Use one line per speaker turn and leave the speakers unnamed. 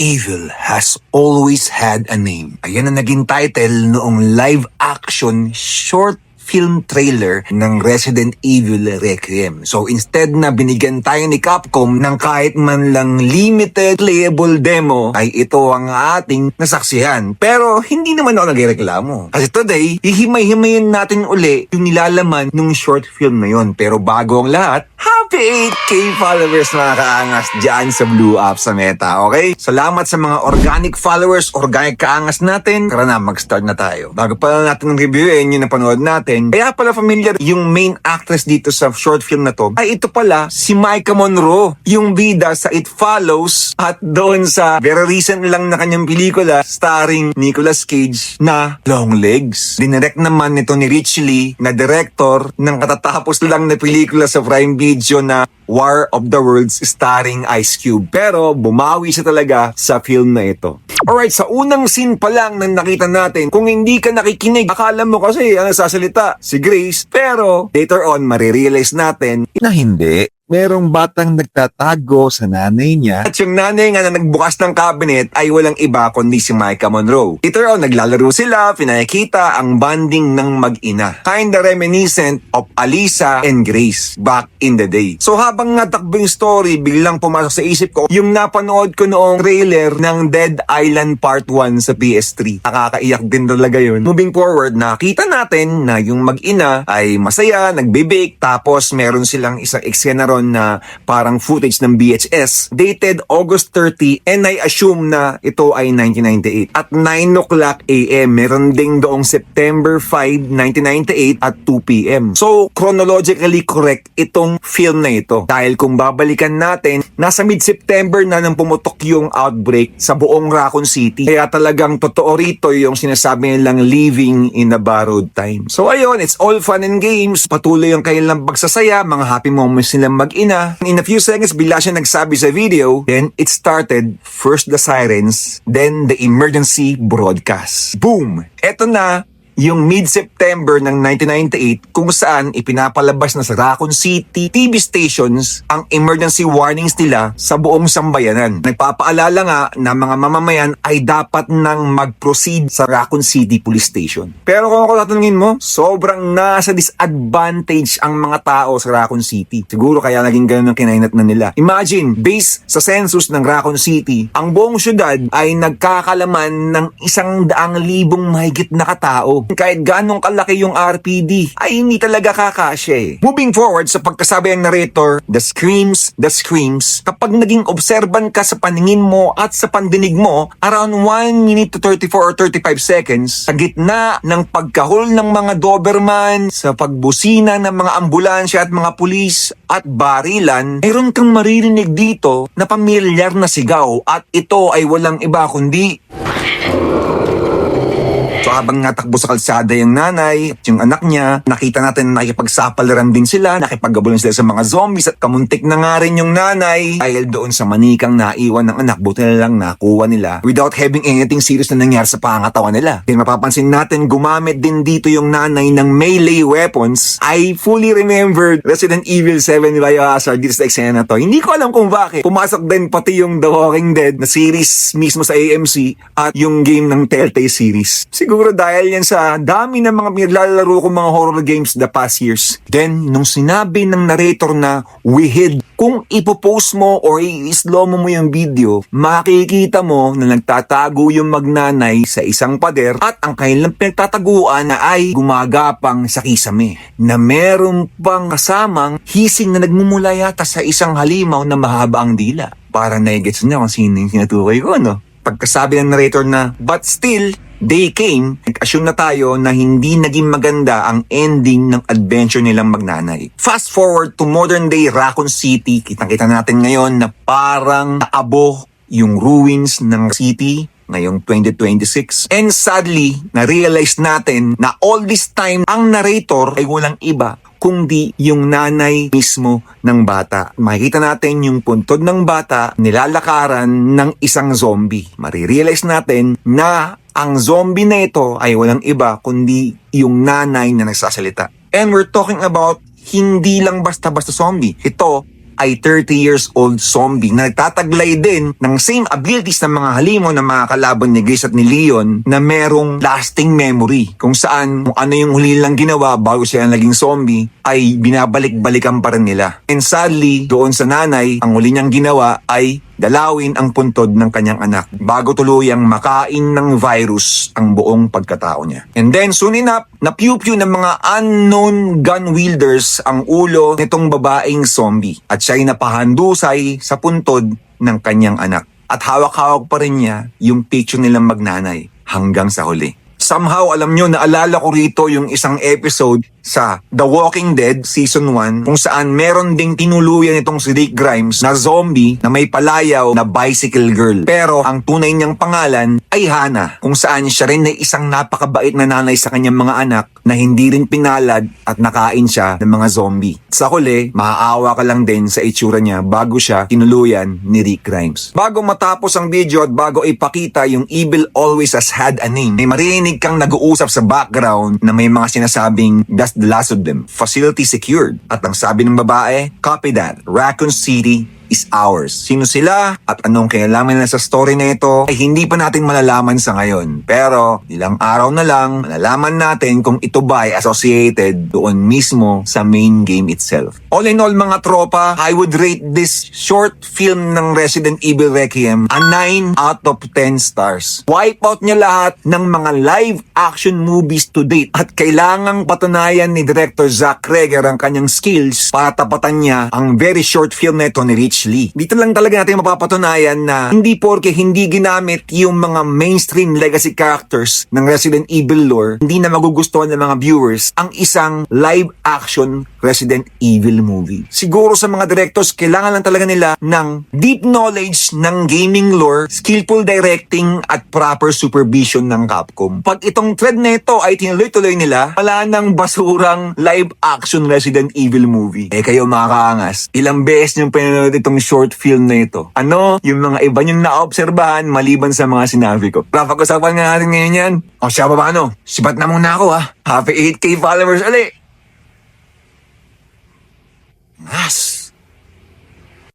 Evil has always had a name. Ayan ang naging title noong live-action short film trailer ng Resident Evil Requiem. So instead na binigyan tayo ni Capcom ng kahit man lang limited playable demo, ay ito ang ating nasaksihan. Pero hindi naman ako nagreklamo. Kasi today, hihimay-himayin natin uli yung nilalaman ng short film na yon. Pero bago ang lahat, happy 8K followers mga kaangas dyan sa Blue App sa Meta, okay? Salamat sa mga organic followers, organic kaangas natin. Tara na, mag-start na tayo. Bago pa lang natin reviewin yung napanood natin, kaya pala familiar yung main actress dito sa short film na to, ay ito pala si Maika Monroe, yung bida sa It Follows at doon sa very recent lang na kanyang pelikula starring Nicolas Cage na Long Legs. Dinirect naman nito ni Rich Lee na director ng katatapos lang na pelikula sa Prime Video na War of the Worlds starring Ice Cube. Pero bumawi siya talaga sa film na ito. Alright, sa unang scene pa lang na nakita natin, kung hindi ka nakikinig, akala mo kasi ang sasalita si Grace, pero later on marirealize natin na hindi. Merong batang nagtatago sa nanay niya at yung nanay nga na nagbukas ng cabinet ay walang iba kundi si Maika Monroe. Later on, naglalaro sila, pinakita ang bonding ng mag-ina. Kinda reminiscent of Alisa and Grace back in the day. So habang natakbo yung story, biglang pumasok sa isip ko yung napanood ko noong trailer ng Dead Island Part 1 sa PS3. Nakakaiyak din talaga yun. Moving forward, nakita natin na yung mag-ina ay masaya, nagbe-bake, tapos meron silang isang eksena na parang footage ng VHS dated August 30 and I assume na ito ay 1998. At 9 o'clock AM, meron ding doong September 5, 1998 at 2 PM. So, chronologically correct itong film na ito. Dahil kung babalikan natin, nasa mid-September na nang pumutok yung outbreak sa buong Raccoon City. Kaya talagang totoo rito yung sinasabi nilang living in a borrowed time. So ayun, it's all fun and games. Patuloy yung kanilang pagsasaya, mga happy moments nilang mag-ina. In a few seconds, bigla siya nagsabi sa video. Then, it started. First the sirens, then the emergency broadcast. Boom! Eto na yung mid-September ng 1998 kung saan ipinapalabas na sa Raccoon City TV stations ang emergency warnings nila sa buong sambayanan. Nagpapaalala nga na mga mamamayan ay dapat nang mag-proceed sa Raccoon City Police Station. Pero kung ako tatanungin mo, sobrang nasa disadvantage ang mga tao sa Raccoon City. Siguro kaya naging ganun ang kinainat na nila. Imagine, based sa census ng Raccoon City, ang buong syudad ay nagkakalaman ng 100,000 mahigit na katao. Kahit ganong kalaki yung RPD, ay hindi talaga kakasya eh. Moving forward sa pagkasabi ng narrator, the screams, kapag naging observant ka sa paningin mo at sa pandinig mo, around 1 minute to 34 or 35 seconds, sa gitna ng pagkahol ng mga Doberman, sa pagbusina ng mga ambulansya at mga pulis at barilan, mayroon kang maririnig dito na pamilyar na sigaw at ito ay walang iba kundi so habang natakbo sa kalsada yung nanay at yung anak niya, nakita natin na nakikipagsapalaran din sila, nakipaggabulan sila sa mga zombies at kamuntik na nga rin yung nanay dahil doon sa manikang naiwan ng anak, buti na lang nakuha nila without having anything serious na nangyari sa pangangatawan nila. Then mapapansin natin gumamit din dito yung nanay ng melee weapons. I fully remembered Resident Evil 7 Biohazard dito sa eksena na to. Hindi ko alam kung bakit. Pumasok din pati yung The Walking Dead na series mismo sa AMC at yung game ng Telltale series. Siguro dahil yan sa dami ng mga nilalaro kong mga horror games the past years. Then, nung sinabi ng narrator na we hid, kung ipopost mo or i-slow mo yung video, makikita mo na nagtatago yung magnanay sa isang pader at ang kanilang pinagtataguan na ay gumagapang sa kisame na meron pang kasamang hising na nagmumula yata sa isang halimaw na mahaba ang dila. Para na-gets niya kung sino yung sinatukoy ko, no? Pagkasabi ng narrator na, but still, they came, nag-assume na tayo na hindi naging maganda ang ending ng adventure nilang magnanay. Fast forward to modern day Raccoon City, kitang-kita natin ngayon na parang naabo yung ruins ng city ngayong 2026. And sadly, na-realize natin na all this time, ang narrator ay walang iba kundi yung nanay mismo ng bata. Makikita natin yung puntod ng bata nilalakaran ng isang zombie. Marirealize natin na ang zombie na ito ay walang iba kundi yung nanay na nagsasalita. And we're talking about hindi lang basta-basta zombie. Ito ay 30 years old zombie na nagtataglay din ng same abilities ng mga halimaw ng mga kalaban ni Grace at ni Leon na merong lasting memory kung saan kung ano yung huli nilang ginawa bago sila naging zombie ay binabalik-balikan pa rin nila. And sadly, doon sa nanay, ang huli niyang ginawa ay dalawin ang puntod ng kanyang anak bago tuluyang makain ng virus ang buong pagkatao niya. And then soon enough, na-pew-pew ng mga unknown gun wielders ang ulo nitong babaeng zombie at siya'y napahandusay sa puntod ng kanyang anak. At hawak-hawak pa rin niya yung picture nilang magnanay hanggang sa huli. Somehow, alam nyo, naalala ko rito yung isang episode sa The Walking Dead Season 1 kung saan meron ding tinuluyan itong si Rick Grimes na zombie na may palayaw na bicycle girl. Pero ang tunay niyang pangalan ay Hannah kung saan siya rin ay isang napakabait na nanay sa kanyang mga anak na hindi rin pinalad at nakain siya ng mga zombie. Sa huli, maaawa ka lang din sa itsura niya bago siya tinuluyan ni Rick Grimes. Bago matapos ang video at bago ipakita yung evil always has had a name, may marinig kang nag-uusap sa background na may mga sinasabing that's the last of them. Facility secured. At ang sabi ng babae, copy that. Raccoon City is ours. Sino sila at anong kinalaman nila sa story na ito ay hindi pa natin malalaman sa ngayon. Pero ilang araw na lang, malalaman natin kung ito ba ay associated doon mismo sa main game itself. All in all mga tropa, I would rate this short film ng Resident Evil Requiem a 9 out of 10 stars. Wipe out niya lahat ng mga live action movies to date at kailangang patunayan ni Director Zack Cregger ang kanyang skills para tapatan niya ang very short film na ito ni Rich Lee. Dito lang talaga natin mapapatunayan na hindi porke hindi ginamit yung mga mainstream legacy characters ng Resident Evil lore, hindi na magugustuhan ng mga viewers ang isang live action Resident Evil movie. Siguro sa mga directors, kailangan lang talaga nila ng deep knowledge ng gaming lore, skillful directing at proper supervision ng Capcom. Pag itong thread na ito ay tinuloy-tuloy nila, wala nang basurang live action Resident Evil movie. Eh kayo mga kaangas, ilang beses niyong pinanood itong short film na ito? Ano yung mga iba niyong naobserbahan maliban sa mga sinabi ko? Pag-usapan nga natin ngayon yan. O siya ba ano? Sibat na muna ako ha. Happy 8K followers ulit. Yes.